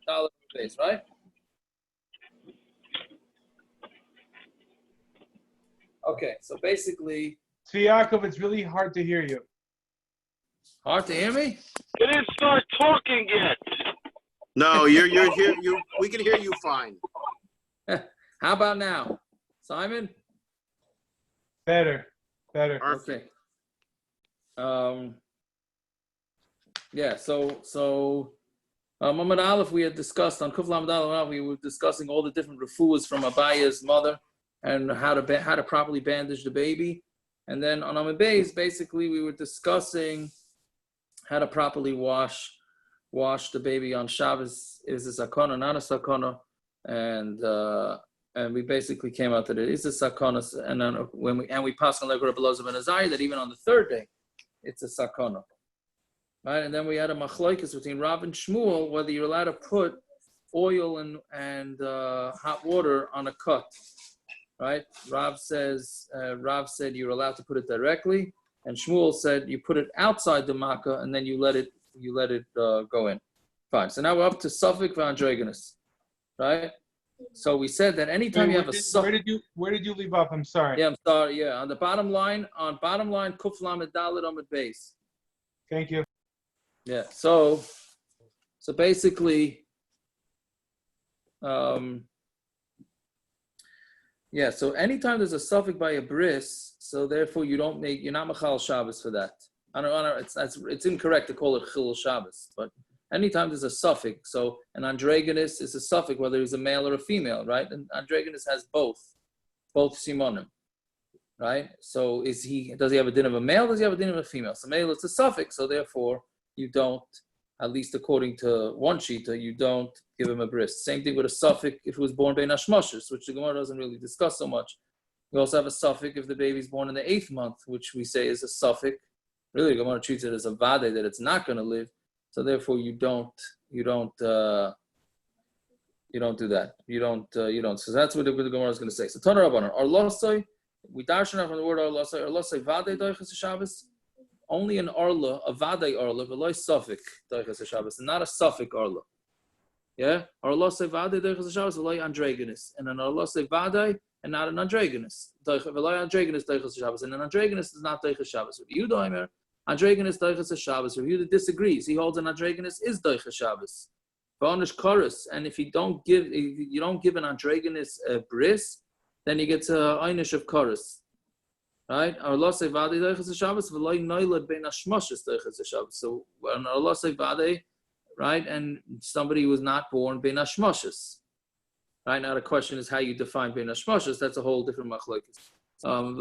Dalet Bais, right? Okay, so basically, Yaakov, it's really hard to hear you. hard to hear me? He didn't start talking yet. No, you're here. We can hear you fine. How about now, Simon? Better. Okay. Yeah. So Amud Aleph, we had discussed on Kuf Lamed Aleph, we were discussing all the different refuahs from Abaya's mother and how to properly bandage the baby, and then on Amud Bais, basically we were discussing how to properly wash the baby on Shabbos. Is a sakana, not a sakana, and we basically came out that it is a sakana, and then when we pass on like Rabbi Elazar ben Azariah that even on the third day, it's a sakana, right? And then we had a Machlokes between Rav and Shmuel whether you're allowed to put oil and hot water on a cut, right? Rav said you're allowed to put it directly, and Shmuel said you put it outside the makkah and then you let it go in. Fine. So now we're up to safek v'androginus, right? So we said that anytime you have a safek. Where did you leave off? I'm sorry. Yeah, I'm sorry. Yeah, on the bottom line, Kuf Lamed Dalet Amud Bais. Thank you. Yeah. So basically, yeah. So anytime there's a safek by a bris, so therefore you're not machal Shabbos for that. I don't know. It's incorrect to call it chilul Shabbos, but anytime there's a safek, so an androgynous is a safek whether he's a male or a female, right? And androgynous has both simonim, right? So does he have a din of a male? Does he have a din of a female? So male, it's a safek, so therefore you don't, at least according to one shita, you don't give him a bris. Same thing with a safek if he was born bein hashmoshes, which the Gemara doesn't really discuss so much. We also have a safek if the baby's born in the 8th month, which we say is a safek. Really, the Gemara treats it as a vade that it's not going to live. So therefore, you don't do that. You don't. So that's what the Gemara is going to say. So Tana Rabbanan, Arlosai, we darshan from the word Arlosai vade doichas Shabbos. Only an arla, a vade arla, but like safek doichas Shabbos, and not a safek arla. Yeah, Arlosai vade doichas Shabbos, like androgynous, and an Arlosai vade, and not an androgynous. Velay androgynous doichas Shabbos, and an androgynous is not doichas Shabbos. You doimer. Androgynous doichas Shabbos. Yehuda disagrees. He holds an androgynous is doichas Shabbos. V'onish chorus, and if you don't give an androgynous bris, then you get to einish of chorus, right? Allah say vade doichas Shabbos, v'loy noilad bein hashmoshes doichas Shabbos. So when Allah say vade, right, and somebody was not born bein hashmoshes, right? Now the question is how you define bein hashmoshes. That's a whole different machlokes. And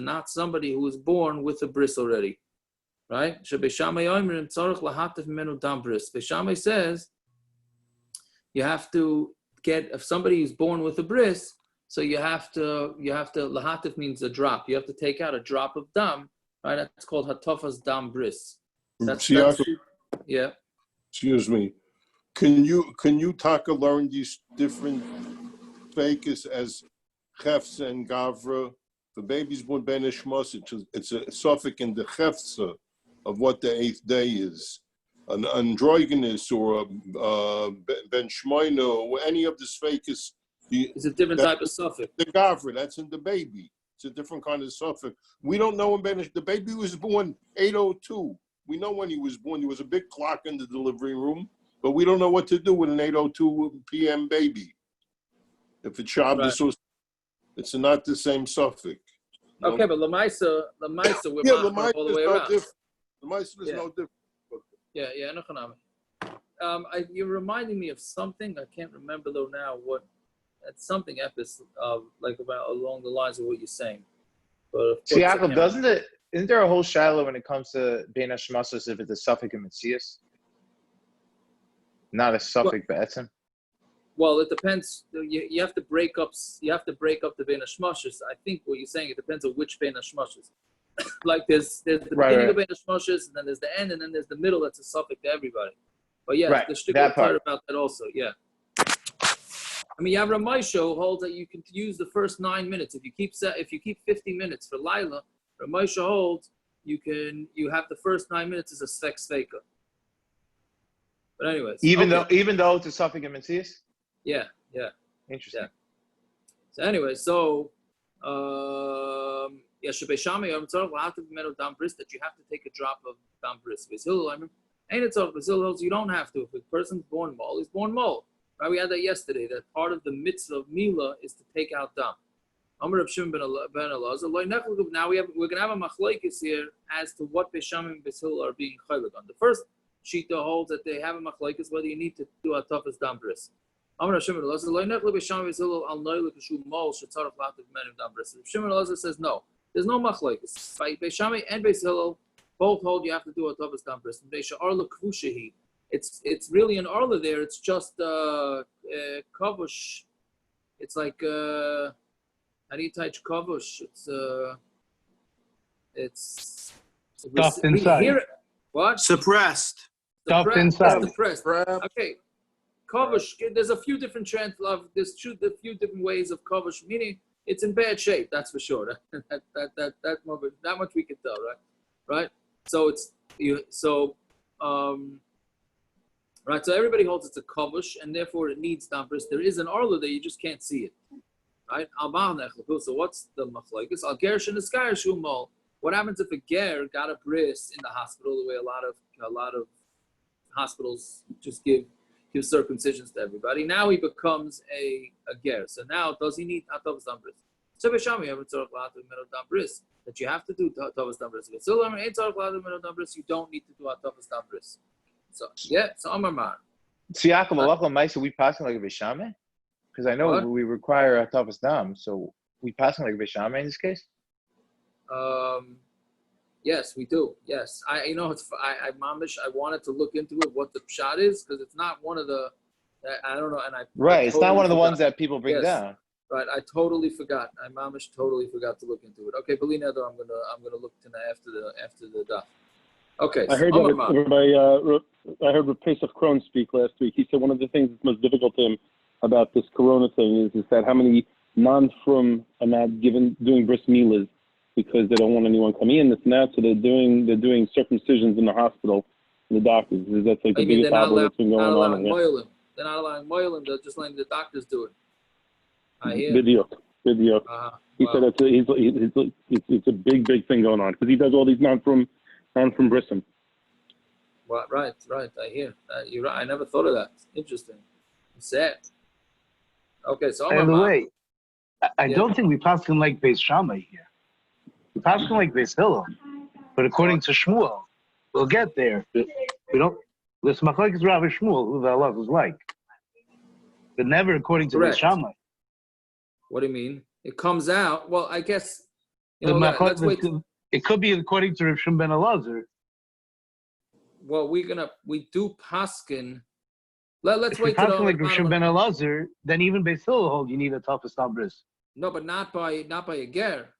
not somebody who was born with a bris already, right? Beis Shamai says you have to get, if somebody is born with a bris, so you have to lahatif means a drop. You have to take out a drop of dam, right? That's called hatofas dam bris. That's yeah. Excuse me. Can you talk and learn these different fakes as chefsa and gavra? The baby's born ben ishmas. It's a safek in the chefsa of what the 8th day is. An androgynous or a ben shmoina or any of the fakes. It's a different type of safek. The gavra, that's in the baby. It's a different kind of safek. We don't know when the baby was born 8:02. We know when he was born. There was a big clock in the delivery room. But we don't know what to do with an 8:02 p.m. baby. If it's Shabbos, right. It's not the same safek. No? Okay, but Lamaisa, we're all the way around. Lamaisa is no different. Yeah, no. You're reminding me of something. I can't remember though now what. It's something like about along the lines of what you're saying. But see, Yaakov, isn't there a whole shiloh when it comes to bein hashmoshes if it's a safek in Metzias? Not a safek be'etzem. Well, it depends. You have to break up. You have to break up the bein hashmoshes. I think what you're saying, it depends on which bein hashmoshes. Like there's the beginning of bein hashmoshes, and then there's the end, and then there's the middle. That's a safek to everybody. But yeah, the shtickle part about that also. Yeah. I mean, Yavra Maisho holds that you can use the first 9 minutes. If you keep 50 minutes for Lila, Ramosha holds you have the first 9 minutes as a safek. But anyways, Even okay. though it's a safek and Metzias? Yeah. Interesting. Yeah. So anyway, so Beis Shamai that you have to take a drop of bris. Beis Hillel, I mean, ain't it so? Beis Hillel, you don't have to. If a person's born mole, he's born mole. Right? We had that yesterday. That part of the mitzvah of Mila is to take out dam. Amr of Shimon ben Elazar. Now we're gonna have a Machlokes here as to what Beis Shamai and Beis Hillel are being chaylik on. The first shita holds that they have a Machlokes whether you need to do a toughest dam bris. Amr of Shimon ben Elazar. Shimon Elazar says no. There's no Machlokes. By Beis Shamai and Beis Hillel both hold you have to do a toughest dam bris. It's really an arla there. It's just kavush. It's like how do you touch kavush? It's Stuffed inside. What? Suppressed. Stuffed inside. Suppressed. Okay. Kavush. There's a few different there's a few different ways of kavush, meaning it's in bad shape. That's for sure. That much we can tell, right? Right. So right, so everybody holds it's a kavush, and therefore it needs dam bris. There is an arla there, you just can't see it. Right? So what's the machlokes? Al gersh and eskar shumol. What happens if a ger got a bris in the hospital? The way a lot of hospitals just give circumcisions to everybody. Now he becomes a ger. So now does he need atovas dam bris? So Beis Shamai have dam bris that you have to do atovas dam bris. So you don't need to do atovas dam bris. So yeah, so Amar Mar. So Yaakov, Halacha Ma'aseh, we passing like a Beis Shamai? Because I know What? we require a toughest dam, so we passing like a Beis Shamai in this case. Yes, we do. Yes, I wanted to look into it what the pshat is because it's not one of the. I don't know, and I. Right, I it's not totally one of the forgot. ones that people bring Yes. down. Right, I totally forgot. I totally forgot to look into it. Okay, Belina, though, I'm gonna look to after the daf. Okay. I heard so I heard Pesach Krohn speak last week. He said one of the things that's most difficult to him about this Corona thing is that how many non-frum are not doing bris milas because they don't want anyone coming in. This and that, so they're doing circumcisions in the hospital. The doctors. That's like the biggest problem that's been going on. They're not allowing moilim. They're just letting the doctors do it. I hear. Video. He said it's a big thing going on because he does all these non-from brisim. Well, right. I hear. You're right. I never thought of that. Interesting. It's sad. Okay, so By the way, I don't think we paskin like Beis Shamai here. We paskin like Beis Hillel, but according to Shmuel, we'll get there. We don't. This Machlokes Rav Shmuel, who the halacha is like, but never according to Correct. Beis Shamai. What do you mean? It comes out. Well, I guess. Let's wait. It could be according to Rav Shimon ben Elazar. Well, we do paskin. Let's If wait. you're paskin like Rav Shimon ben Elazar, then even Beis Hillel hold you need a toughest bris. No, but not by a ger.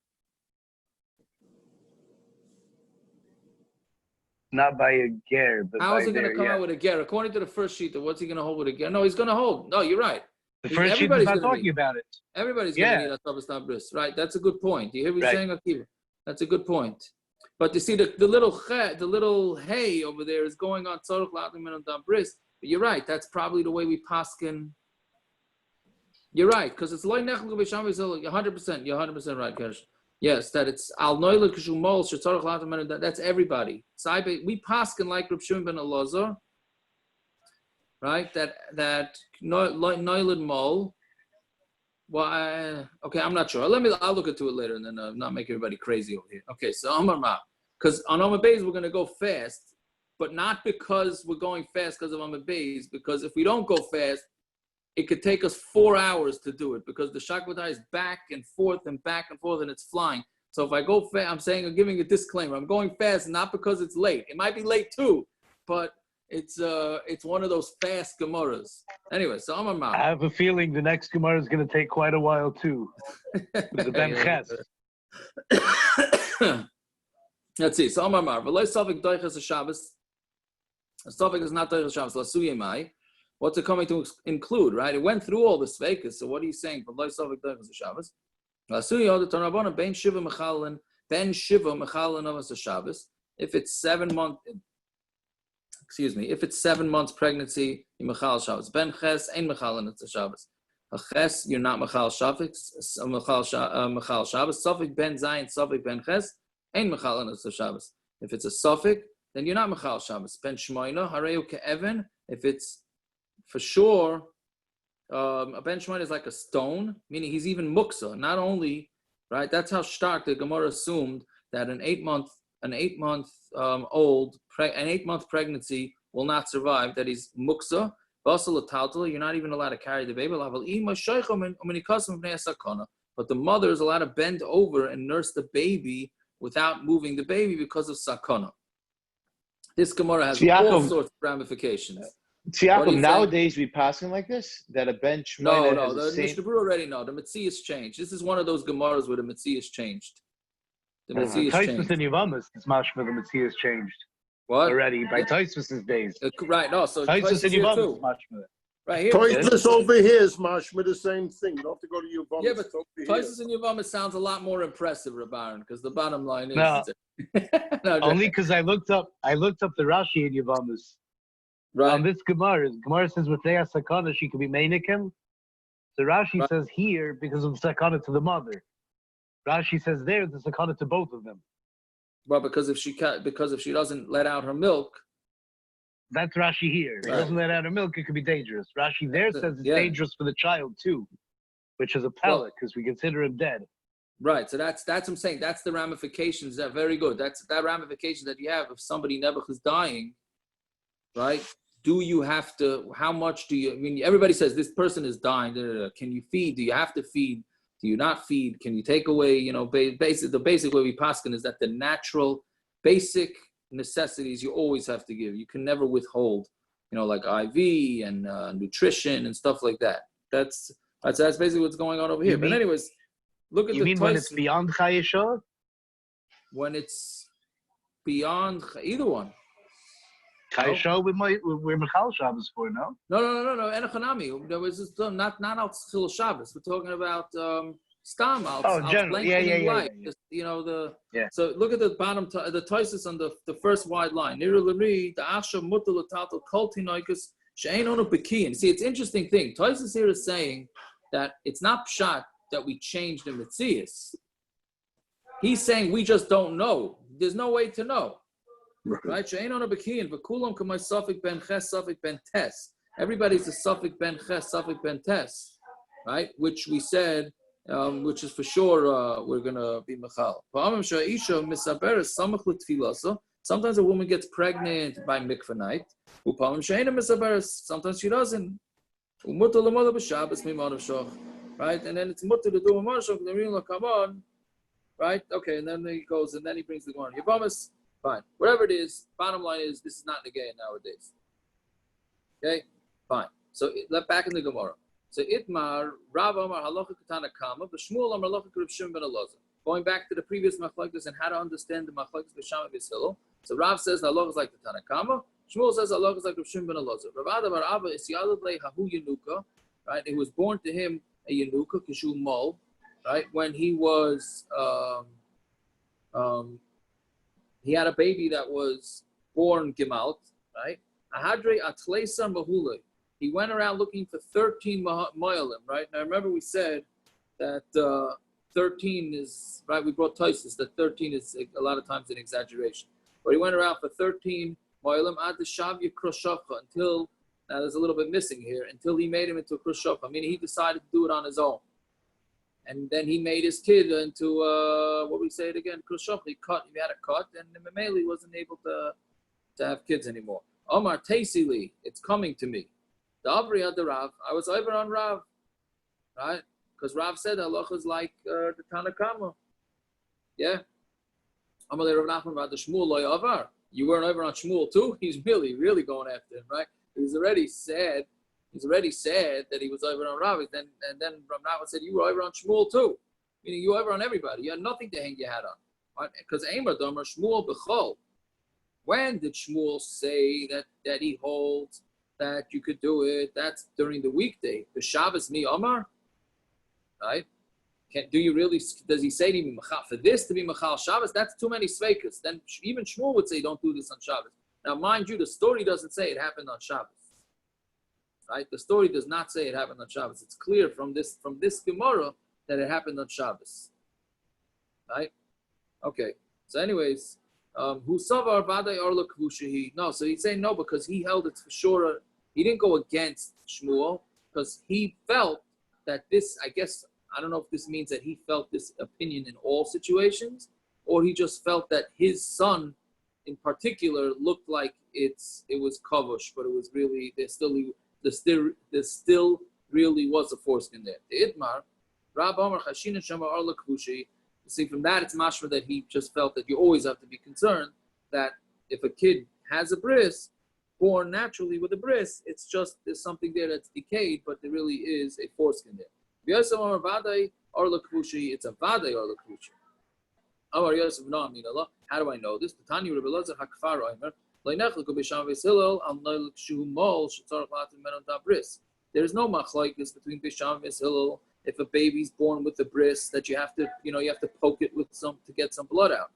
Not by a ger, but How by is he going to come out with a ger? According to the first sheet, what's he going to hold with a ger? No, he's going to hold. No, you're right. The first sheet is not talking about it. Everybody's going to need a toughest bris, right? That's a good point. Do you hear what he's saying, Akiva? That's a good point. But you see, the little hay over there is going on tzorich la'atim and dam bris. But you're right. That's probably the way we paskin. You're right, because it's loy nechel Beis Shamai. 100%. You're 100% right, Gersh. Yes, that it's al noile kishumol shetzorich la'atim and that's everybody. We paskin like Reb Shimon ben Elazar, right? That noiled mol. Well, okay, I'm not sure. I'll look into it later and then not make everybody crazy over here. Okay, so Amar Ma, because on Amud Beis we're going to go fast, but not because we're going fast because of Amud Beis, because if we don't go fast, it could take us 4 hours to do it because the shakvatai is back and forth and it's flying. So if I go fast, I'm giving a disclaimer. I'm going fast not because it's late. It might be late too, but it's one of those fast Gemaras. Anyway, so Amar Ma. I have a feeling the next Gemara is going to take quite a while too. With the Ben Ches. Let's see. So Amar Ma. V'lo safek doiches Shabbos. A safek is not doiches Shabbos. Lasuye mai. What's it coming to include? Right? It went through all the safekas. So what are you saying? V'lo safek doiches Shabbos. Lasuye od Torabona bein shiva mechalin Ben Shiva Mechal Novas Shabbos. If it's 7 months, if it's 7 months pregnancy, you Mechal Shabbos. Ben Ches Ein Mechal Novas Shabbos. A Ches, you're not Mechal Shabbos. Mechal Shabbos. Safek Ben Zayin, Safek Ben Ches, Ein Mechal Novas Shabbos. If it's a safek, then you're not Mechal Shabbos. Ben Shmoina Hareu Ke'even. If it's for sure, a Ben Shmoina is like a stone, meaning he's even muksa. Not only, right? That's how stark the Gemara assumed that an 8 month pregnancy will not survive. That he's muksa. You're not even allowed to carry the baby. But the mother is allowed to bend over and nurse the baby without moving the baby because of sakana. This Gemara has all sorts of ramifications. Yaakov, nowadays we passing like this? That a bench No, the Mishnah Berurah already know. The Metzias changed. This is one of those Gemaras where the Metzias changed. The Metzias changed. in Yavamas, it's mashma, the Metzias changed. What? Already, by Tosfos' days. Right, no, so Tosfos in here Yavamas too. is mashma. Right here. Toisus over here is mashma, the same thing. You don't have to go to your bum. Yeah, but Tosfos in Yavamas sounds a lot more impressive, Rabbaran, because the bottom line is... No, only because I looked up the Rashi in Yavamas. Right. On this Gemara says with Leah Sakana she could be Meinikim. So Rashi says here because of the Sakana to the mother. Rashi says there the Sakana to both of them. Well, because if she doesn't let out her milk, that's Rashi here. If it doesn't let out her milk, it could be dangerous. Rashi there says it's dangerous for the child too, which is a pellet because we consider him dead. Right. So that's what I'm saying. That's the ramifications. That very good. That's that ramification that you have if somebody Nebuch is dying, right? Do you have to? How much do you? I mean, everybody says this person is dying. Can you feed? Do you have to feed? Do you not feed? Can you take away? You know, the basic way we pasken is that the natural, basic necessities you always have to give. You can never withhold. You know, like IV and nutrition and stuff like that. That's basically what's going on over here. But anyways, look at the. You mean when it's beyond Chayesha? When it's beyond either one. Chayesha we're Mechal Shabbos for, no? No. Enochanami. There was just not al Chil Shabbos. We're talking about stam al. Generally, yeah. Just, you know So look at the bottom, the Toisus on the first wide line. Nira l'ri the Asha mutal l'tatal kol tinoikus she'ein onu bekiyin. See, it's an interesting thing. Toisus here is saying that it's not pshat that we changed the Metzias. He's saying we just don't know. There's no way to know. Right? She'ein onu bekiyin v'kulam k'may safek ben ches safek ben tes. Everybody's a safek ben ches safek ben tes, right? Which we said, which is for sure we're gonna be mechal. Sometimes a woman gets pregnant by mikvah night. Sometimes she doesn't. Right? And then it's mutter to do a marshal, come on. Right? Okay, and then he goes, and then he brings the Gemara. Yavamas, fine. Whatever it is, bottom line is, this is not negay nowadays. Okay? Fine. So, back in the Gemara. So, Itmar, Rav Amar Halacha Katana Kama, but Shmuel Amar Halacha Reb Shimon ben Elazar. Going back to the previous Machlokes and how to understand the Machlokes Beis Shamai Beis Hillel. So, Rav says Halacha is like the Tana Kama. Shmuel says Halacha is like Reb Shimon ben Elazar. Rav Adavar Abba is Yadadlei Hahu Yenuka. Right? It was born to him a Yenuka, Kishu Mol. Right? When he was, he had a baby that was born Gemalt. Right? Ahadre Atleisa Mahulei. He went around looking for 13 moyalim, right? Now, remember we said that 13 is, right, we brought Toisus, that 13 is a lot of times an exaggeration. But he went around for 13 moyalim ad shavya kroshafa until, now there's a little bit missing here, until he made him into a kroshafa, meaning he decided to do it on his own. And then he made his kid into, what we say it again, kroshafa. He had a cut, and Mameli wasn't able to have kids anymore. Omar Tasili, it's coming to me. The Avri the Rav, I was over on Rav, right? Because Rav said halacha is like the Tana Kama. Yeah. Amalei Rav Nachman about the Shmuel loy avar. You weren't over on Shmuel too. He's really going after him, right? He's already said that he was over on Rav. And then Rav Nachman said you were over on Shmuel too, meaning you were over on everybody. You had nothing to hang your hat on, right? Because Eimer Domer Shmuel b'chol. When did Shmuel say that he holds that you could do it? That's during the weekday. The Shabbos mi Omar, right? Do you really? Does he say to me for this to be Machal Shabbos? That's too many safekas. Then even Shmuel would say, don't do this on Shabbos. Now, mind you, the story doesn't say it happened on Shabbos. Right? The story does not say it happened on Shabbos. It's clear from this Gemara that it happened on Shabbos. Right? Okay. So, anyways, who savar vaday arla kvushahi? No, so he's saying no because he held it for sure. He didn't go against Shmuel because he felt that this. I guess I don't know if this means that he felt this opinion in all situations, or he just felt that his son, in particular, looked like it was kavush, but it was really there still really was a foreskin there. The Itmar, Rab Amar Chashina Shama Arla Kvushi. You see, from that it's mashma that he just felt that you always have to be concerned that if a kid has a bris, born naturally with a bris, it's just there's something there that's decayed, but there really is a foreskin there. It's a vaday arla kvushi. Amar Yosef no aminallah. How do I know this? The Tanya Rebbe Elazar Hakfar Omer. There is no machlokes between Beis Shamai and Beis Hillel. If a baby's born with a bris, that you have to poke it with some to get some blood out.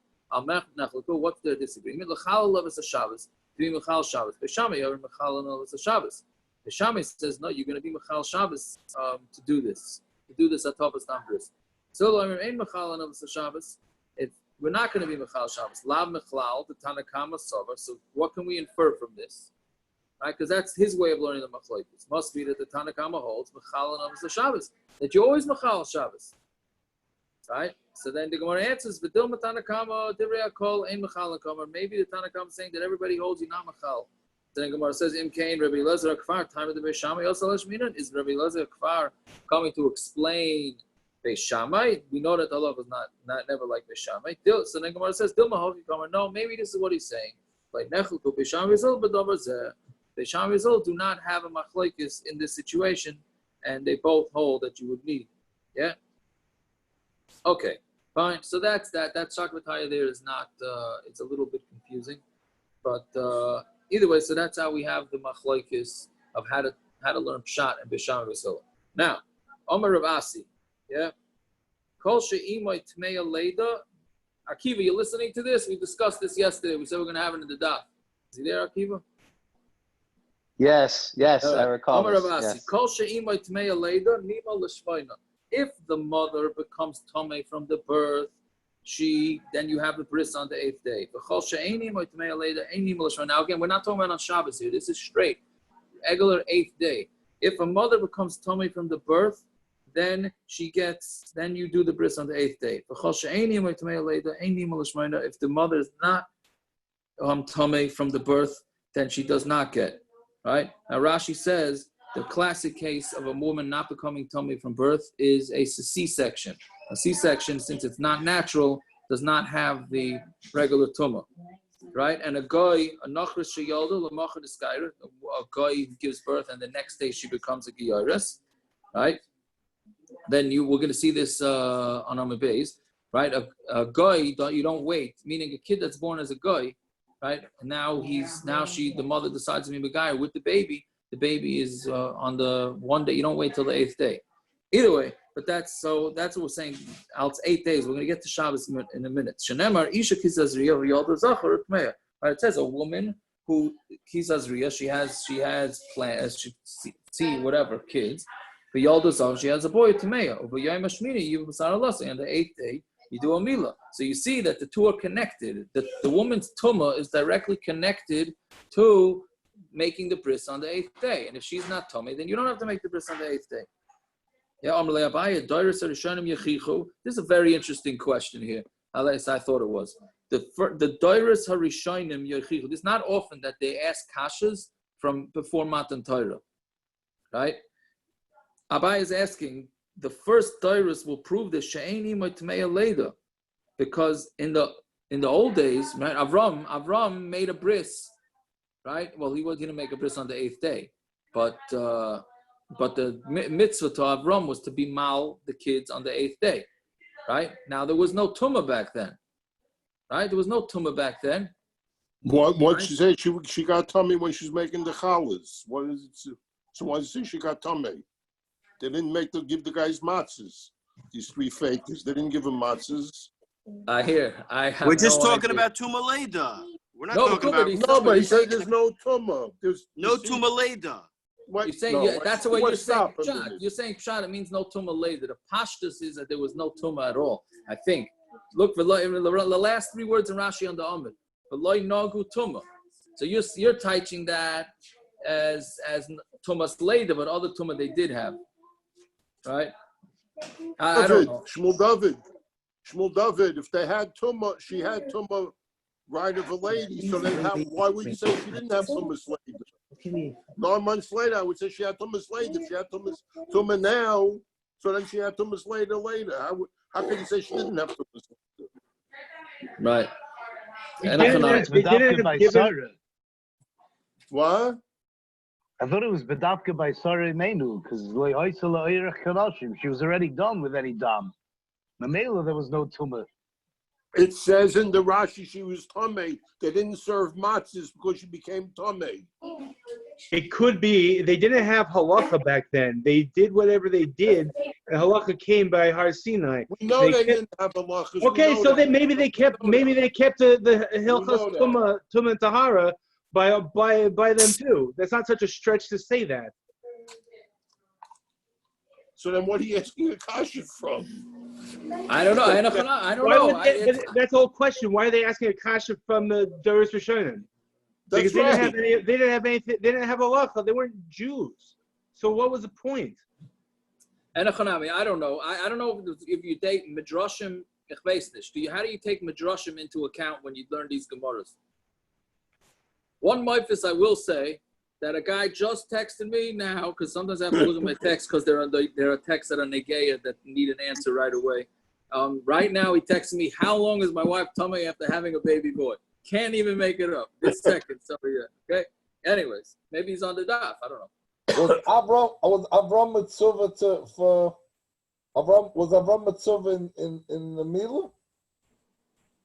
What's their disagreement? L'chal is a Shabbos. To be Mechal Shabbos. Beis Shamai are Mechal is a Shabbos. Beis Shamai says no, you're going to be Mechal Shabbos to do this. To do this at Tapas Tam Bris. So ain't Mechal is a Shabbos. We're not going to be Mechal Shabbos. Lav Mechlal, the Tanakama Sover. So what can we infer from this? Right? Because that's his way of learning the Machlokes. Must be that the Tanakama holds Mechal and Avos Shabbos. That you always Mechal Shabbos. Right? So then the Gemara answers, V'dil Tanakama Divrei Akol Ein Mechal Kamer. Maybe the Tanakama is saying that everybody holds you not Mechal. Then the Gemara says, Im Kain Rabbi Elazar Akfar, time of the Beis Shamai Yosel Hashminan. Is Rabbi Elazar Akfar coming to explain Beis Shamai? We know that Allah was not never like Beis Shamai. So then Gemara says, Dilma Hoki Kamer. No, maybe this is what he's saying. Like Nechel to Beis Shamai Yisrael, but Beis Shamai Yisrael do not have a machlokes in this situation, and they both hold that you would need. Yeah. Okay. Fine. So that's that. That Shakvataya there is not. It's a little bit confusing, but either way. So that's how we have the machlokes of how to learn pshat and Beis Shamai Yisrael. Now, Omer Rav Asi. Yeah. Kol she'imay tmeya leida. Akiva, you're listening to this? We discussed this yesterday. We said we're going to have it in the daf. Is he there, Akiva? Yes, I recall this. Yes. Kol she'imay tmeya leida nima l'shvayna. If the mother becomes tameh from the birth, then you have a bris on the 8th day. Kol she'eini imay tmeya leida ein nima l'shvayna. Now again, we're not talking about on Shabbos here. This is straight. Regular 8th day. If a mother becomes tameh from the birth, then you do the bris on the 8th day. If the mother is not tameh from the birth, then she does not get. Right? Now Rashi says the classic case of a woman not becoming tameh from birth is a C-section. A C-section, since it's not natural, does not have the regular tumah. Right? And a guy, a nachris sheyalda, a guy gives birth and the next day she becomes a giyaris. Right? Then we're going to see this on Amud Bais, right? A guy, you don't wait, meaning a kid that's born as a guy, right? And the mother decides to be a guy with the baby. The baby is on the one day. You don't wait till the 8th day. Either way, but that's what we're saying. It's 8 days. We're going to get to Shabbos in a minute. Shenemar isha kisazriya v'yalda zachar tmeya. Right? It says a woman who kisazriya. She has plans. She see whatever kids. But Yalda she has a boy Tameya. Over Yom Hashmini, you Basar and the 8th day you do a Mila. So you see that the two are connected. The woman's Tumah is directly connected to making the bris on the 8th day. And if she's not Tumah, then you don't have to make the bris on the 8th day. Yeah, this is a very interesting question here. At least I thought it was. The Doiris Harishonim Yechichu. It's not often that they ask kashas from before Matan Torah. Right? Abai is asking, the first Doiris will prove that She'eni Matmeya Leda. Because in the old days, right, Avram made a bris. Right? Well, he didn't make a bris on the 8th day. But the mitzvah to Avram was to be mal the kids on the 8th day. Right? Now, there was no tumah back then. Right? There was no tumah back then. What right? She said she got tummy when she was making the challahs. What is it? So why does she got tummy? They didn't give the guys matzahs. These three fakers. They didn't give him matzahs. I hear. I have We're just no talking idea. about Tumaleda. We're not No, talking but about he's No, but he said taking there's no tumah. no Tumaleda. You're saying that's the way you're saying pshat. You're saying pshat. It means no tumah later. The pashtus is that there was no tumah at all. I think. Look for the last three words in Rashi on the Amud. V'loy nagu tumah. So you're teaching that as tumas later, but other tumah they did have, right? I don't know. Shmuel David. If they had tumah, she had tumah right of a lady. So then why would you say she didn't have tumah later? 9 months later, I would say she had tumah later. If she had tumah now, so then she had tumah later. How can you say she didn't have tumah later? Right. And They didn't by give him- Sarah. What? I thought it was bedavka by Sarah Menu because she was already done with any dam. Mamela, there was no tumah. It says in the Rashi she was tameh. They didn't serve matzahs because she became tameh. It could be they didn't have halacha back then. They did whatever they did, and halacha came by Har Sinai. We know they didn't have halachas. Okay, so then maybe they kept the hilchas tumah and tahara by them too. That's not such a stretch to say that. So then what are you asking a kasha from? I don't know. I don't Why know. would that's the whole question. Why are they asking a kasha from the Doris Rishonim? Because That's right. they didn't have anything. They didn't have halacha. They weren't Jews. So what was the point? I don't know. I don't know if you take midrashim. How do you take midrashim into account when you learn these gemaras? One mythus I will say that a guy just texted me now because sometimes I have to look at my texts because there are texts that are negeya that need an answer right away. Right now he texted me, how long is my wife tameh after having a baby boy? Can't even make it up this second. So yeah. Okay. Anyways, maybe he's on the daf. I don't know. Was Avram mitzvah was Avram mitzvah in the Mila?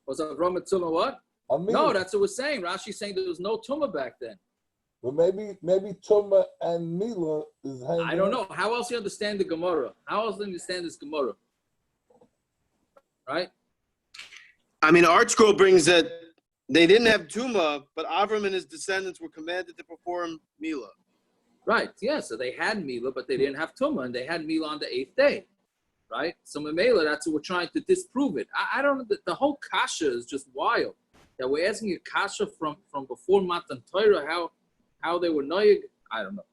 Was Avram Mitzvah what? No, that's what we're saying. Rashi's saying there was no tumah back then. Well, maybe Tumah and Mila is hanging. I don't know. How else do you understand the Gemara? How else do you understand this Gemara? Right? I mean, Art Scroll brings that they didn't have Tuma, but Avram and his descendants were commanded to perform Mila. Right. Yeah. So they had Mila, but they didn't have Tumah, and they had Mila on the 8th day. Right? So Mamela, that's what we're trying to disprove it. I don't know. The whole kasha is just wild. That we're asking a kasha from before Matan Torah, how they were noyeg. I don't know.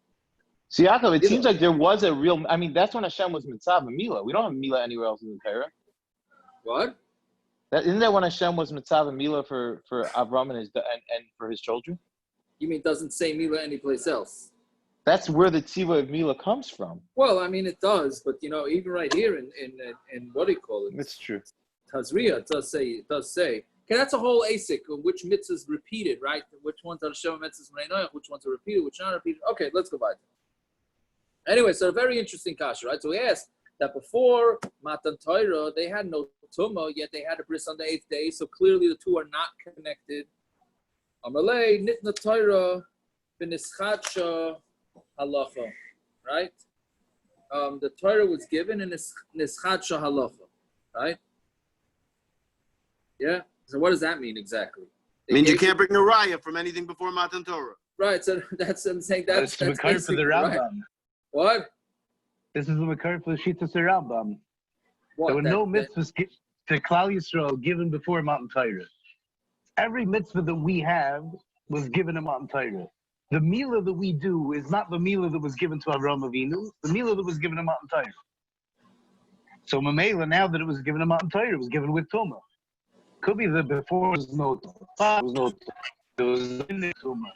See, Yaakov, it seems like there was a real. I mean, that's when Hashem was mitzvah Mila. We don't have Mila anywhere else in the Torah. What? Isn't that when Hashem was mitzvah Mila for Avram and for his children? You mean it doesn't say Mila anyplace else? That's where the tziva of Mila comes from. Well, I mean it does, but even right here in what do you call it? It's true. Tazria, it does say. Okay, that's a whole asik of which mitzvahs repeated, right? Which ones are the Shema mitzvahs, which ones are repeated, which are not repeated. Okay, let's go by. Anyway, so a very interesting kasha, right? So we asked that before Matan Torah, they had no tumah, yet they had a bris on the 8th day, so clearly the two are not connected. Amalei nitna Torah b'nischatsha halacha, right? The Torah was given in nischatsha halacha, right? Yeah. So what does that mean exactly? It means you can't bring a raya from anything before Matan Torah. Right. So that's I'm saying that's the Makar for the Rambam. Right. What? This is the Makar for the Shittas Rambam. What? There were no mitzvahs to Klal Yisrael given before Matan Torah. Every mitzvah that we have was given in Matan Torah. The Mila that we do is not the Mila that was given to Avraham Avinu. The Mila that was given in Matan Torah. So Mamela, now that it was given in Matan Torah, it was given with Tumah. Could be that before was no Tumah. There was no Tumah.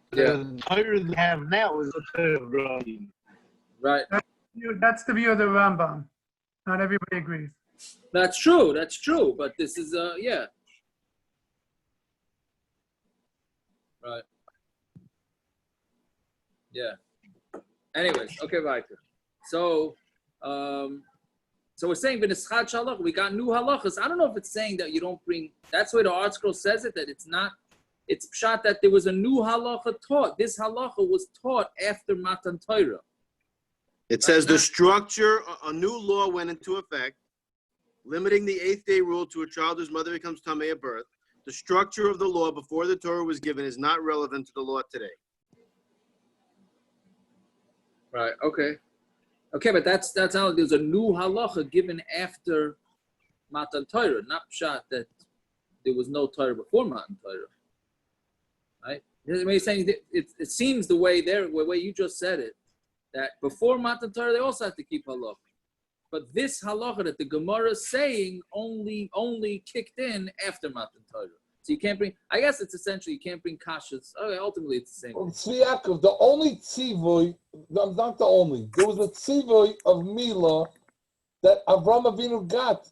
The Torah they have now is the Torah of Avraham. Right. That's the view of the Rambam. Not everybody agrees. That's true. But this is yeah. Right. Yeah. Anyways, okay, right. So we're saying v'nischad shalach. We got new halachas. I don't know if it's saying that you don't bring. That's where the Art Scroll says it. That it's not. It's pshat that there was a new halacha taught. This halacha was taught after Matan Torah. It says the structure, a new law went into effect, limiting the 8th day rule to a child whose mother becomes tameh at birth. The structure of the law before the Torah was given is not relevant to the law today. Right. Okay. Okay, but that's how there's a new halacha given after Matan Torah, not pshat that there was no Torah before Matan Torah. Right? He's saying that it seems the way you just said it, that before Matan Torah they also have to keep halacha. But this halacha that the Gemara is saying only kicked in after Matan Torah. So you can't bring, I guess it's essentially you can't bring kashas. Okay, ultimately it's the same. Tzvi Yaakov, the only tzivui, not the only, there was a tzivui of Mila that Avram Avinu got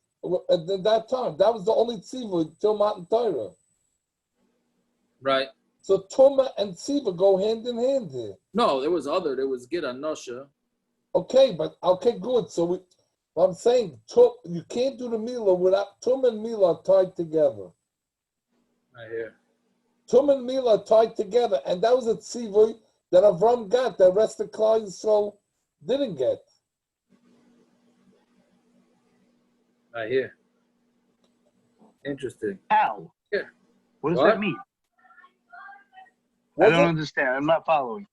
at that time. That was the only tzivui till Matan Torah. Right. So Tumah and Tziva go hand in hand here. No, there was Gida Nosha. Okay, good. So I'm saying you can't do the Mila without Tumah and Mila tied together. I hear. Tumah and Mila tied together, and that was a tzivui that Avram got, that rest of Klal Yisrael didn't get. I hear. Interesting. How? Yeah. What does that mean? I don't understand. I'm not following.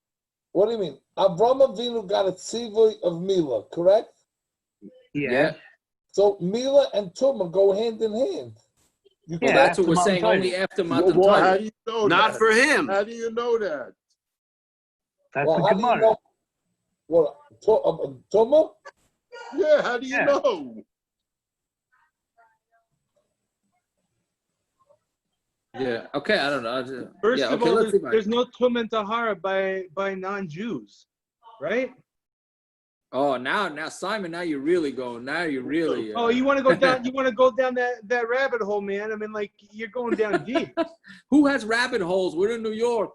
What do you mean? Avram Avinu got a tzivui of Mila, correct? Yeah. So Mila and Tumah go hand in hand. Well, that's what we're saying. Only after Matan Torah. How do you know Not that? for him. How do you know that? That's Well, the how do you Gemara. know? What? Tumah? Yeah, how do you Yeah. know? Yeah. Okay. I don't know. First yeah, of okay, all, let's see. there's no tum and tahara by non-Jews, right? Oh, now Simon, now you're really going. Now you're really. Oh, you want to go down? You want to go down that rabbit hole, man? I mean, like you're going down deep. Who has rabbit holes? We're in New York.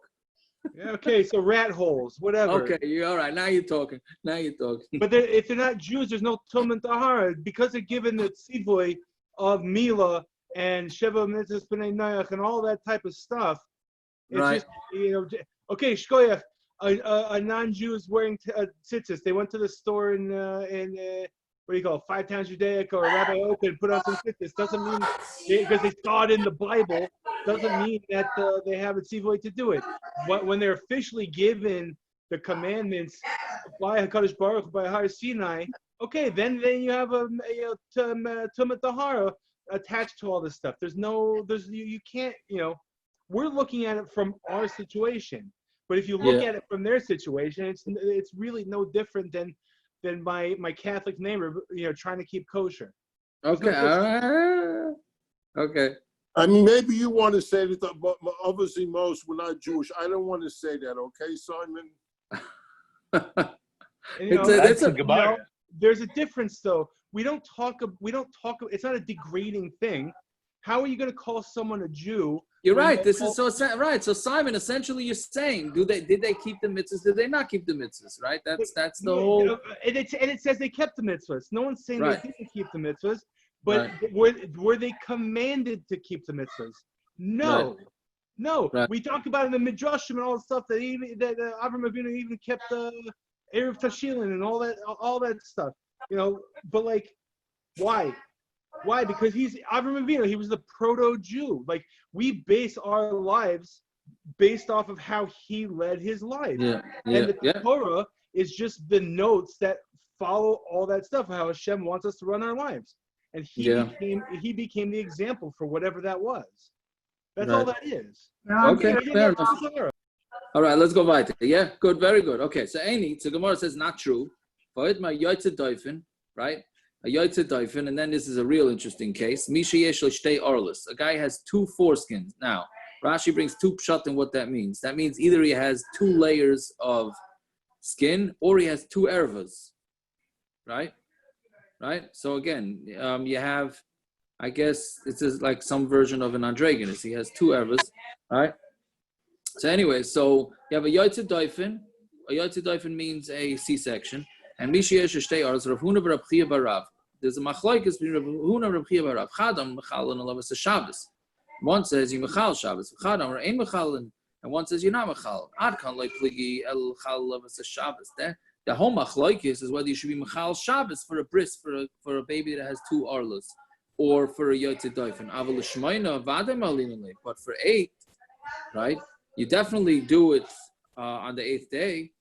Yeah, okay, so rat holes, whatever. Okay, you're all right. Now you're talking. But if they're not Jews, there's no tum and tahara because they're given the tzivui of Mila and Sheva Mitzvahs B'nai Noach and all that type of stuff. It's Right. just, okay, Shkoyach, a non-Jew is wearing tzitzis. They went to the store in what do you call it, 5 Towns Judaic or Rabbi Oak and put on some tzitzis. Doesn't mean, because they saw it in the Bible, doesn't mean that they have a tzivui to do it. When they're officially given the commandments by HaKadosh Baruch Hu, by Har Sinai, okay, then you have a Tumah Tahara attached to all this stuff. You can't, we're looking at it from our situation. But if you look at it from their situation, it's really no different than my Catholic neighbor, trying to keep kosher. Okay. Okay. I mean, maybe you want to say that, but obviously most were not Jewish. I don't want to say that, okay, Simon? And, there's a difference, though. We don't talk. It's not a degrading thing. How are you going to call someone a Jew? You're right. This is so right. So Simon, essentially, you're saying, did they keep the mitzvahs? Did they not keep the mitzvahs? Right. That's the whole. And it says they kept the mitzvahs. No one's saying Right. they didn't keep the mitzvahs, but were they commanded to keep the mitzvahs? No. Right. No. Right. We talk about in the midrashim and all the stuff that Avram Avinu even kept Erev Tashilin and all that stuff. But like, why? Why? Because he's Avram Avinu. He was the proto-Jew. Like, we base our lives based off of how he led his life. Yeah. And the Torah is just the notes that follow all that stuff, how Hashem wants us to run our lives. And he became the example for whatever that was. That's all that is. Okay, fair enough. All right, let's go weiter. Yeah, good, very good. Okay, so Gemara says not true. Right? A yotze doifen, and then this is a real interesting case. Misha yesh shtei orlos. A guy has 2 foreskins. Now, Rashi brings 2 pshat in what that means. That means either he has 2 layers of skin or he has 2 ervas. Right? So again, you have, I guess, this is like some version of an androgynous. He has 2 ervas. Right? So anyway, so you have a yotze doifen. A yotze doifen means a C-section. And Misha yesh shtei orlos, Rav Huna bar Rav Chia bar Rav. There's a Machlokes between Rav Huna and Rav Chia bar Rav. Chadam mechal and alavas Shabbos. One says you mechal Shabbos. Chadam or ein mechal, and one says you're not mechal. Ad kan like pligi el chal alavas Shabbos. The whole Machlokes is whether you should be Mechal Shabbos for a bris, for a baby that has 2 arlas, or for a Yotze Doifen. Aval Shmaina Vadem Alinale. But for 8, right, you definitely do it on the 8th day.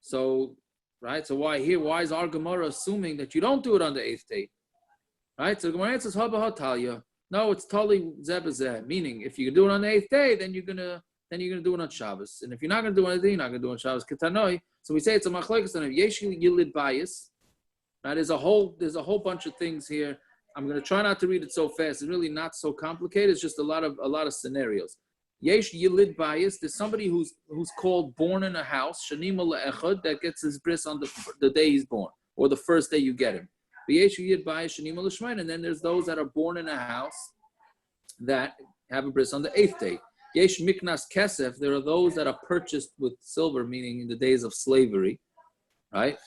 So, right, so why is our Gemara assuming that you don't do it on the 8th day? Right, so the Gemara answers, Haba Hatalia. No, it's totally zebazeh. Meaning, if you can do it on the 8th day, then you're gonna do it on Shabbos. And if you're not gonna do anything, you're not gonna do it on Shabbos. Ketanoi. So we say it's a machlokes and yesh yilid bias. Now there's a whole bunch of things here. I'm gonna try not to read it so fast. It's really not so complicated. It's just a lot of scenarios. Yesh yilid bias. There's somebody who's called born in a house shanima le'echad that gets his bris on the day he's born or the first day you get him. And then there's those that are born in a house that have a bris on the 8th day. Yesh miknas kesef. There are those that are purchased with silver, meaning in the days of slavery, right?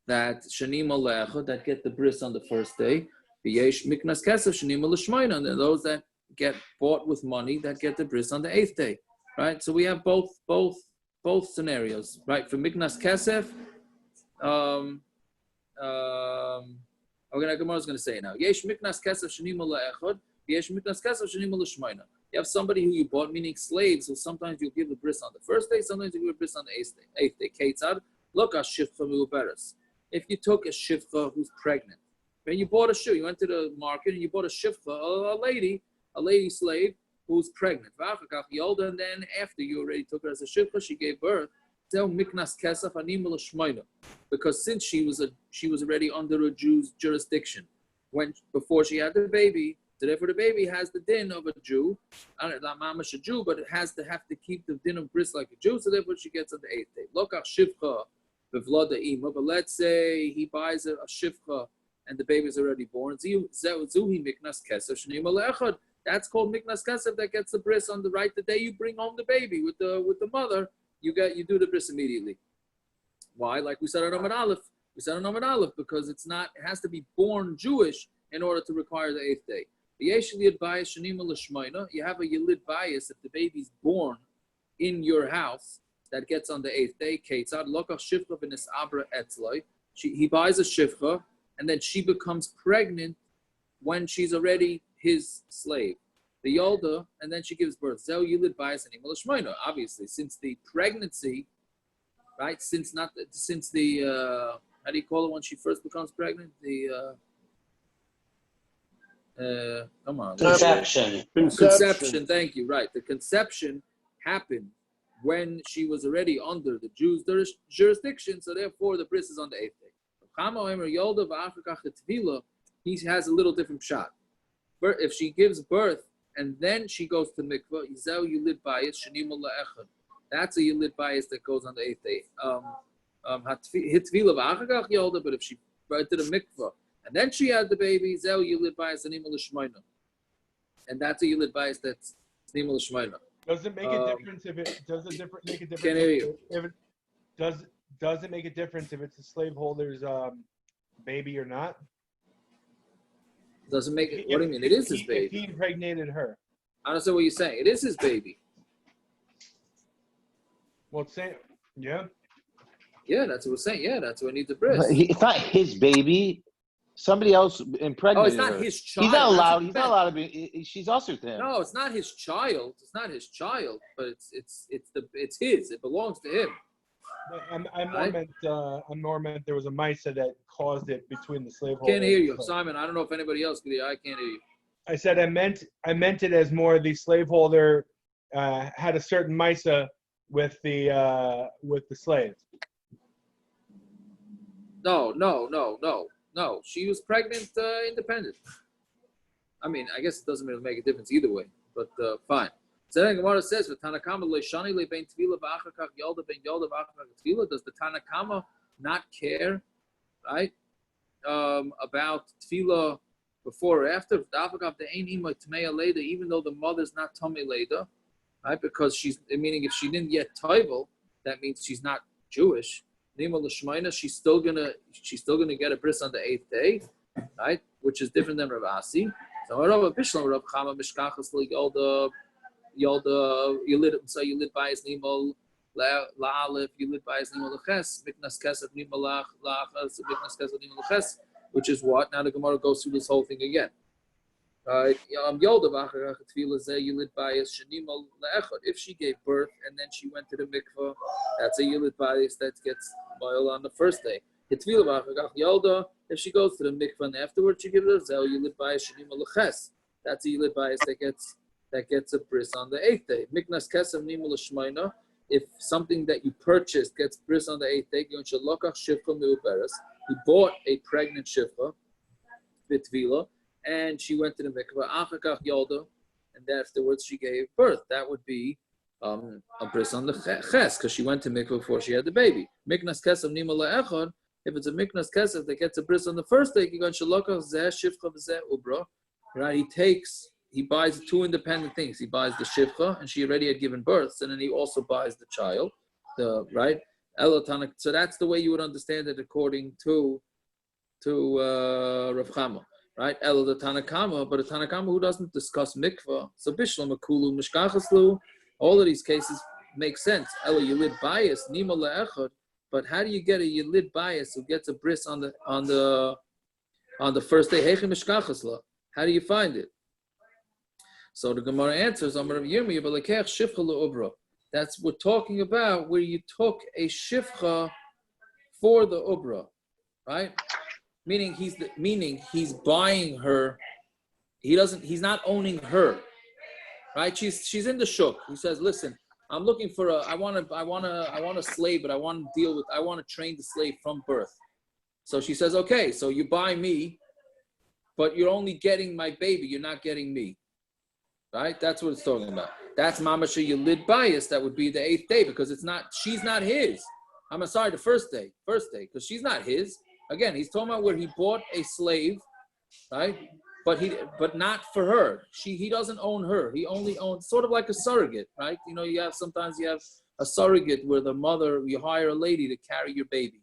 That shanima le'echad that get the bris on the first day. Yesh miknas kesef shanima l'shmayna. And there are those that get bought with money that get the bris on the 8th day, right? So we have both scenarios, right? For miknas kesef, Gemara is going to say it now. Yesh miknas kesef shanima le'echad. Yesh miknas kesef shanima l'shmayna. You have somebody who you bought, meaning slaves. So sometimes you'll give the bris on the first day, sometimes you give a bris on the 8th day. Keitzad look at shifcha mi'uberes. If you took a shifcha who's pregnant, and you bought a shoe, you went to the market and you bought a shifcha, a lady slave who's pregnant. And then after you already took her as a shifcha, she gave birth. Because since she was already under a Jew's jurisdiction before she had the baby, so therefore the baby has the din of a Jew, not mamash a Jew, but it has to have to keep the din of bris like a Jew, so therefore she gets on the 8th day. Lokach shivcha bevlada ima, but let's say he buys a shivcha and the baby's already born. Zuhi miknas kesef shnima le'echad. That's called miknas kesef that gets the bris on the day you bring home the baby with the mother. You do the bris immediately. Why? Like we said on Amud Aleph. We said on Amud Aleph because it has to be born Jewish in order to require the 8th day. You have a yilid bias if the baby's born in your house that gets on the 8th day. He buys a shifcha and then she becomes pregnant when she's already his slave. The yolda, and then she gives birth. Obviously, since the pregnancy, right? Since the how do you call it when she first becomes pregnant? Come on. Conception. Conception. Thank you. Right. The conception happened when she was already under the Jews' jurisdiction. So therefore, the bris is on the 8th day. He has a little different shot. If she gives birth and then she goes to mikvah, that's a yilid bias that goes on the 8th day. But if she did a mikvah and then she had the baby, and that's a yilid bias that's nima l'shmayna. Does it make a difference if it make a difference? Can't hear you. If it does it make a difference if it's the slaveholder's baby or not? Doesn't make it. What do you mean? It is his baby. If he impregnated her. I don't understand what you're saying. It is his baby. Well, say yeah. Yeah, that's what we're saying. Yeah, that's what I need the bris. It's not his baby. Somebody else impregnated her. Oh, it's not his child. He's not allowed. He's not allowed to be. She's also to him. No, it's not his child. It's not his child, but it's his. It belongs to him. I more meant there was a Misa that caused it between the slaveholder. Can't hear you, Simon. I don't know if anybody else can hear. I can't hear you. I said I meant it as more the slaveholder had a certain Misa with the slave. No. She was pregnant, independent. I mean, I guess it doesn't really make a difference either way, but fine. So then Gemara says, does the Tanakama not care, right, about tefillah before or after? Even though the mother's not tameh leda, right, because meaning if she didn't yet toivel, that means she's not Jewish. She's still gonna get a bris on the 8th day, right, which is different than Rav Asi. So Rav Bishlam, Rav Chama Mishkachas Yolda Yilid Bias Nimo La'alef Yilid Bais Nima Leches, Miknas Kesef Nima Lachas, Miknas Kesef Nima Leches, which is what? Now the Gemara goes through this whole thing again. Right? If she gave birth and then she went to the mikvah, that's a Yilid Bais that gets boiled on the first day. If she goes to the mikvah and afterwards she gives it a Yilid Bais Shenima Leches. That's a Yilid Bais that gets a bris on the 8th day. Miknas Kesef Nima L'Shmeina. If something that you purchased gets bris on the 8th day, he bought a pregnant shifcha, bitvila, and she went to the mikvah, achakach yolda, and afterwards she gave birth. That would be a bris on the ches, because she went to mikvah before she had the baby. Miknas kesef nima le'echad. If it's a miknas kesef that gets a bris on the first day, right? He buys two independent things. He buys the shivcha, and she already had given birth, and then he also buys the child, right? So that's the way you would understand it according to Rav Chama, right? El the Tanakama, but a Tanakama who doesn't discuss mikvah, so bishlam makulu mishkachaslu, all of these cases make sense. El yilid bias nima le'echad, but how do you get a yilid bias who gets a bris on the first day? Heichim mishkachasla. How do you find it? So the Gemara answers, that's we're talking about where you took a shifcha for the ubra, right? Meaning he's buying her. He's not owning her, right? She's in the shuk. He says, listen, I'm looking for I want a slave, but I want to train the slave from birth. So she says, okay, so you buy me, but you're only getting my baby. You're not getting me. Right? That's what it's talking about. That's Mamasha Yilid bias. That would be the 8th day because she's not his. I'm sorry, the first day, because she's not his. Again, he's talking about where he bought a slave, right? But not for her. He doesn't own her. He only owns sort of like a surrogate, right? You know, sometimes you have a surrogate where the mother, you hire a lady to carry your baby,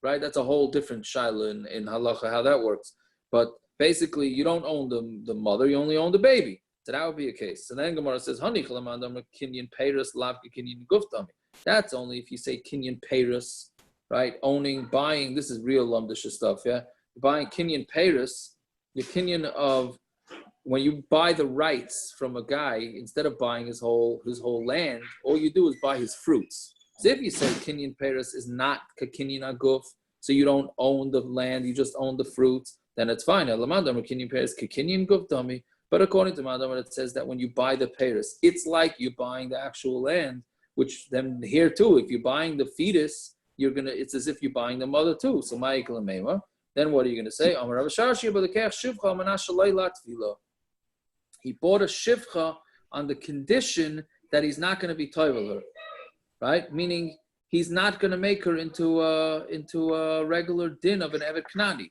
right? That's a whole different shaila in Halacha, how that works. But basically, you don't own the mother, you only own the baby. So that would be a case. So then Gemara says, kinyan peiros lavka kinyan guftami. That's only if you say kinyan peiros, right? Owning, buying. This is real lumdisha stuff, yeah? Buying kinyan peiros, the kinyan of when you buy the rights from a guy, instead of buying his whole land, all you do is buy his fruits. So if you say kinyan peiros is not kinyan aguf, so you don't own the land, you just own the fruits, then it's fine. Kinyan peiros kinyan guftami. But according to Madam, it says that when you buy the pertains, it's like you're buying the actual land, which then here too, if you're buying the fetus, it's as if you're buying the mother too. So then what are you going to say? He bought a shivcha on the condition that he's not going to be toivel her, right? Meaning he's not going to make her into a regular din of an Evet Knani,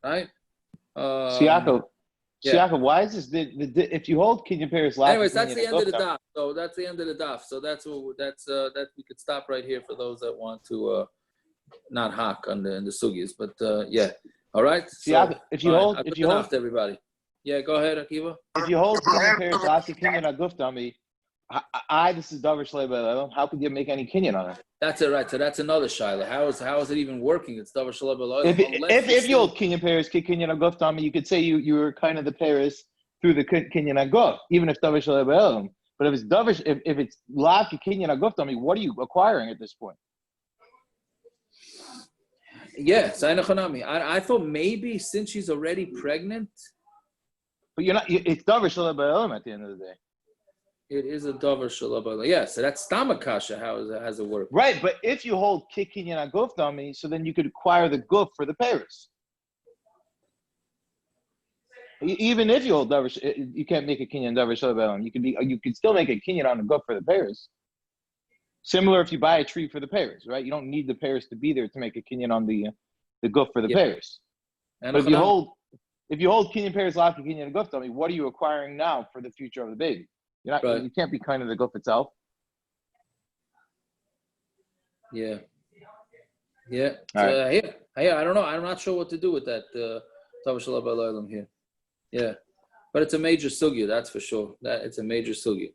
right? Yaakov, why is this? If you hold kinyan peiros, anyways, that's the end of the daf. So that's the end of the daf. So that's we could stop right here for those that want to not hack in the sugyas, but yeah. All right. So if you hold everybody. Yeah, go ahead, Akiva. If you hold kinyan peiros, kinyan aguftami, this is davar shlei. How could you make any kinyan on it? That's it, right? So that's another shaila. How is it even working? It's davar shlei. If you hold kinyan peiros, kinyan aguftami, you could say you were kind of the peiros through the kinyan aguf, even if davar shlei. But if it's lav kinyan aguftami, what are you acquiring at this point? Yeah, I thought maybe since she's already pregnant. But you're not. It's davar shlei at the end of the day. It is a davar shalabah. Yeah, so that's stamakasha. How does it work? Right, but if you hold kinyan aguftami, so then you could acquire the guf for the peiros. Even if you hold davar, you can't make a kinyan davar shalabah. You could still make a kinyan on the guf for the peiros. Similar if you buy a tree for the peiros, right? You don't need the peiros to be there to make a kinyan on the guf for the peiros. But if you hold kinyan peiros lafka kinyan aguftami, what are you acquiring now for the future of the baby? You can't be kind of the guf itself. Yeah. Right. I don't know. I'm not sure what to do with that. Here. Yeah, but it's a major sugya. That's for sure. That it's a major sugya.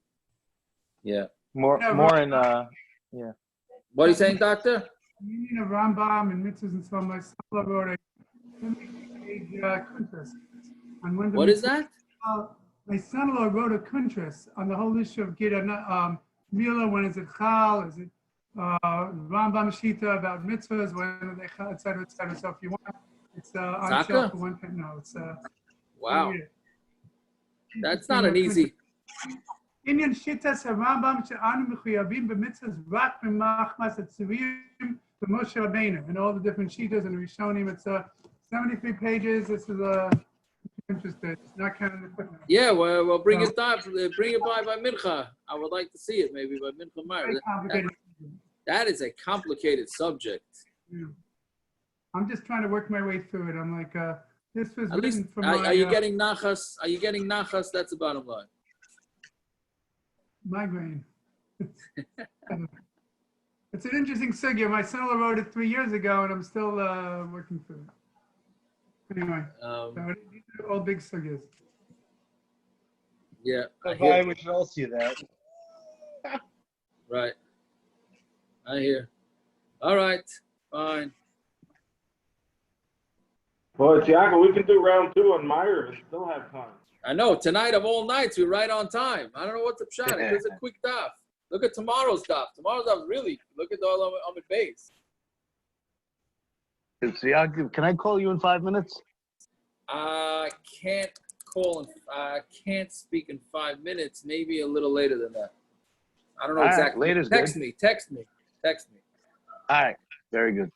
Yeah. More in yeah. What are you saying, Doctor? Union of Rambam and mitzvahs and so on. My son wrote a kuntras on when the What is that? my son-in-law wrote a kuntras on the whole issue of Gita Mila, when is it Chal, is it Rambam Shita about mitzvahs, when are they Chal, etc., etc. So if you want, it's on sale for one thing. No, it's Wow. That's not an easy. Indian Shitas Rambam she'anu mechuyavim b'mitzvahs rak b'machmas atzirim b'Moshe Rabbeinu, and all the different shitas and Rishonim. It's 73 pages. This is interested. It's not counting the footnotes. Yeah, well, bring it by Mincha. I would like to see it maybe by Mincha Meir. That is a complicated subject. Yeah. I'm just trying to work my way through it. I'm like, this was At least, written from are you getting nachas? Are you getting nachas? That's the bottom line. Migraine. It's an interesting sugya. My son-in-law wrote it 3 years ago, and I'm still working through it. Anyway, so these are all big sugyas. Yeah. Why we should all see that. Right. I hear. All right. Fine. Well, Tiago, we can do round 2 on Meyer and still have time. I know. Tonight of all nights, we're right on time. I don't know what's up, shot. It was a quick daf. Look at tomorrow's daf. Tomorrow's daf really. Look at the all Amud Bais. Can I call you in 5 minutes? I can't call. I can't speak in 5 minutes. Maybe a little later than that. I don't know exactly. Later's Text good. me. Text me. All right. Very good.